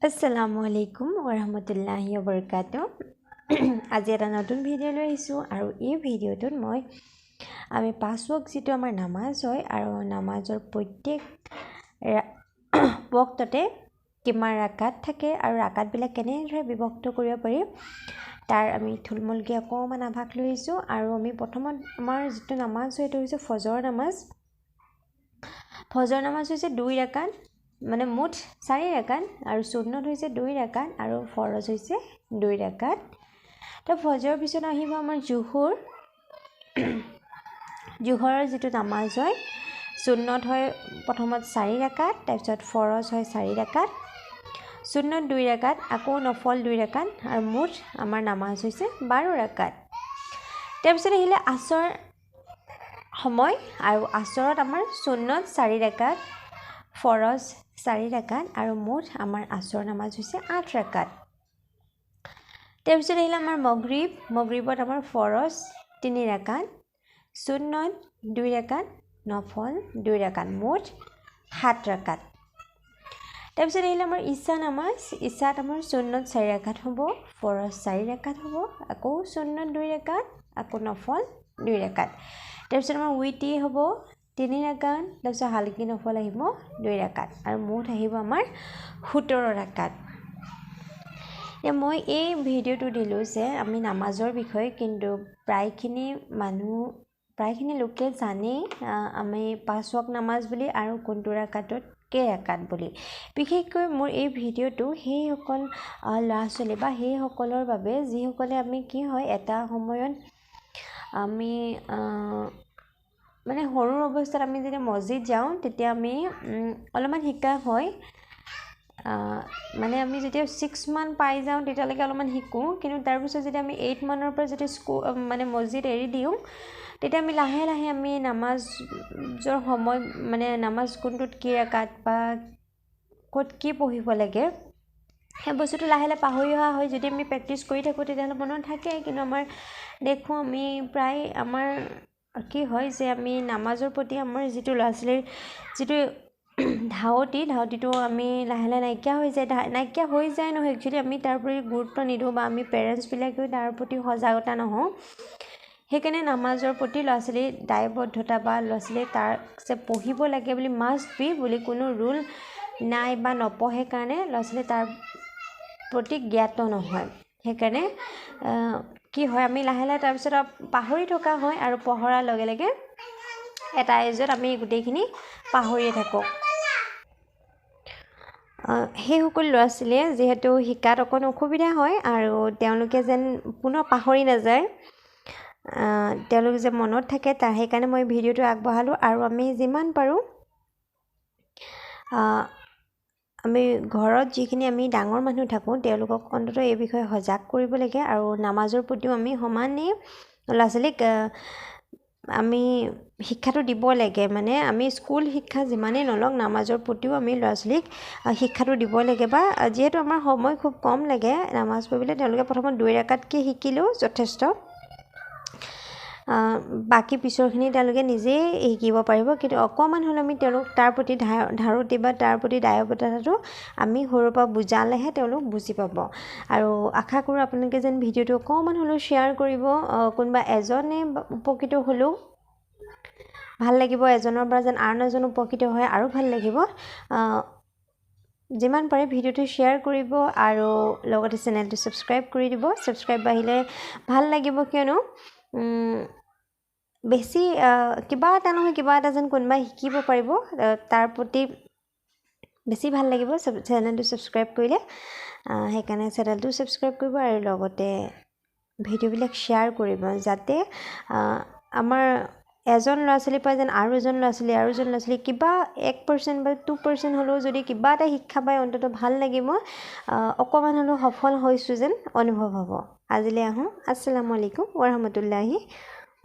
Assalamualaikum warahmatullahi wabarakatuh. আজি এটা নতুন ভিডিও লৈ আহিছো আৰু এই ভিডিওটোত মই আমি পাঁচ ওয়াক্ত যেটো আমাৰ নামাজ হয় আৰু নামাজৰ প্ৰত্যেক ওয়াক্ততে কিমান ৰাকাত থাকে আৰু ৰাকাত বিলাক কেনেদৰে বিভক্ত কৰিব পাৰি তাৰ আমি থুলমুলকৈ অকমান আভাস লৈ আহিছো আৰু আমি প্ৰথমত আমাৰ যেটো নামাজ হয় এটো হৈছে ফজৰ নামাজ হৈছে 2 ৰাকাত মানে মুঠ 4 ৰাকাত আৰু সুন্নত হৈছে 2 ৰাকাত আৰু ফৰজ হৈছে 2 ৰাকাত তো ফজৰৰ পিছত আহিব আমাৰ জোহৰৰ যেটো নামাজ হয় সুন্নত হয় প্ৰথমত 4 ৰাকাত তাৰ পিছত ফৰজ হয় 4 ৰাকাত সুন্নত 2 ৰাকাত আকৌ নফল 2 ৰাকাত আৰু মুঠ আমাৰ নামাজ হৈছে 12 ৰাকাত তাৰ পিছত আহিলে আসৰ সময় আৰু আসৰত আমাৰ সুন্নত 4 ৰাকাত ফৰজ 4 ৰাকাত আৰু মুঠ আমাৰ আসৰ নামাজ হৈছে 8 ৰাকাত তাৰ পিছত আহিলে আমাৰ মগৰিবত আমাৰ ফৰজ 3 ৰাকাত সুন্নত 2 ৰাকাত নফল 2 ৰাকাত মুঠ 7 ৰাকাত তাৰ পিছত আহিলে আমাৰ ইশা নামাজ ইশাত আমাৰ সুন্নত 4 ৰাকাত হ'ব ফৰজ 4 ৰাকাত হ'ব আকৌ সুন্নত 2 ৰাকাত আকৌ নফল 2 ৰাকাত তাৰ পিছত আমাৰ উইটি হ'ব 3 ৰাকাত তাৰ পিছত হালকি নফল আহিব 2 ৰাকাত আৰু মুঠ আহিব আমাৰ 17 ৰাকাত মই এই ভিডিওটো দিলো যে আমি নামাজৰ বিষয়ে কিন্তু প্ৰায়খিনি লোকে জানে আমি 5 ওয়াক্ত নামাজ বুলি আৰু কোনটো ৰাকাতত কে ৰাকাত বুলি বিশেষকৈ মোৰ এই ভিডিওটো সেই সকল ল'ৰা-ছোৱালী বা সেই সকলৰ বাবে যিসকলে আমি কি হয় এটা সময়ত আমি মানে সৰু অৱস্থাত আমি যেতিয়া মছজিদ যাওঁ তেতিয়া আমি অলপমান শিকা হয় মানে আমি যেতিয়া 6 মান পাই যাওঁ তেতিয়ালৈকে অলপমান শিকো কিন্তু তাৰ পিছত যেতিয়া আমি 8 মানৰ পৰা যেতিয়া মানে মছজিদ এৰি দিওঁ তেতিয়া আমি লাহে লাহে আমি নামাজৰ সময় মানে নামাজ কোনটোত কি ৰাকাত বা ক'ত কি পঢ়িব লাগে সেই বস্তুটো লাহে লাহে পাহৰি অহা হয় যদি আমি প্ৰেক্টিছ কৰি থাকো তেতিয়াহ'লে মনত থাকে কিন্তু আমাৰ দেখো আমি প্ৰায় আমাৰ কি হয় যে আমি নামাজৰ প্ৰতি আমাৰ যেটো ল'ৰা-ছোৱালীৰ যেটো ধাউতিটো আমি লাহে লাহে নাইকিয়া হৈ যায় নহয় একচুয়ালি আমি তাৰ প্ৰতি গুৰুত্ব নিদিওঁ বা আমি পেৰেণ্টছ বিলাকেও তাৰ প্ৰতি সজাগতা নহওঁ সেইকাৰণে নামাজৰ প্ৰতি ল'ৰা-ছোৱালী দায়বদ্ধতা বা ল'ৰা-ছোৱালী তাৰ যে পঢ়িব লাগে বুলি মাষ্ট বি বুলি কোনো ৰুল নাই বা নপঢ়ে কাৰণে ল'ৰা-ছোৱালী তাৰ প্ৰতি জ্ঞাত নহয় সেইকাৰণে কি হয় আমি লাহে লাহে তাৰ পিছত পাহৰি থকা হয় আৰু পঢ়াৰ লগে লগে এটা এজত আমি গোটেইখিনি পাহৰিয়ে থাকো সেই সকল ল'ৰা-ছোৱালীয়ে যেহেতু শিকাত অকণ অসুবিধা হয় আৰু তেওঁলোকে যেন পুনৰ পাহৰি নাযায় তেওঁলোক যে মনত থাকে তাৰ সেইকাৰণে মই ভিডিওটো আগবঢ়ালো আৰু আমি যিমান পাৰো আমি ঘৰত যিখিনি আমি ডাঙৰ মানুহ থাকো তেওঁলোকক অন্তত এই বিষয়ে সজাগ কৰিব লাগে আৰু নামাজৰ প্ৰতিও আমি সমানে ল'ৰা-ছোৱালীক আমি শিক্ষাটো দিব লাগে মানে আমি স্কুল শিক্ষা যিমানেই নলক নামাজৰ প্ৰতিও আমি ল'ৰা-ছোৱালীক শিক্ষাটো দিব লাগে বা যেহেতু আমাৰ সময় খুব কম লাগে নামাজ পঢ়িবলৈ তেওঁলোকে প্ৰথমত 2 ৰাকাতকে শিকিলেও যথেষ্ট বাকি পিছৰখিনি তেওঁলোকে নিজেই শিকিব পাৰিব কিন্তু অকমান হলে আমি তেওঁলোক তাৰ প্ৰতি ধাৰতি বা তাৰ প্ৰতি দায়বদ্ধতাটো আমি সৰুৰ পৰা বুজালেহে তেওঁলোক বুজি পাব আৰু আশা কৰোঁ আপোনালোকে যেন ভিডিওটো অকমান হলেও শ্বেয়াৰ কৰিব কোনবা এজনে উপকৃত হলেও ভাল লাগিব এজনৰ পৰা যেন আন এজন উপকৃত হয় আৰু ভাল লাগিব যিমান পাৰে ভিডিওটো শ্বেয়াৰ কৰিব আৰু লগতে চেনেলটো সাবস্ক্ৰাইব কৰি দিব সাবস্ক্ৰাইব আহিলে ভাল লাগিব কিয়নো বেছি কিবা এটা নহয় কিবা এটা যেন কোনবা শিকিব পাৰিব তাৰ প্ৰতি বেছি ভাল লাগিব চেনেলটো সাবস্ক্ৰাইব কৰিলে সেইকাৰণে চেনেলটো সাবস্ক্ৰাইব কৰিব আৰু লগতে ভিডিওবিলাক শ্বেয়াৰ কৰিব যাতে আমাৰ এজন ল'ৰা-ছোৱালীৰ পৰা যেন আৰু এজন ল'ৰা-ছোৱালী কিবা 1% বা 2% হলেও যদি কিবা এটা শিক্ষা পায় অন্তত ভাল লাগিব অকমান হলেও সফল হৈছো যেন অনুভৱ হ'ব আজিলৈ আহো আসসালামু আলাইকুম ওয়া ৰাহমাতুল্লাহি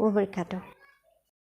ওয়া বাৰাকাতুহু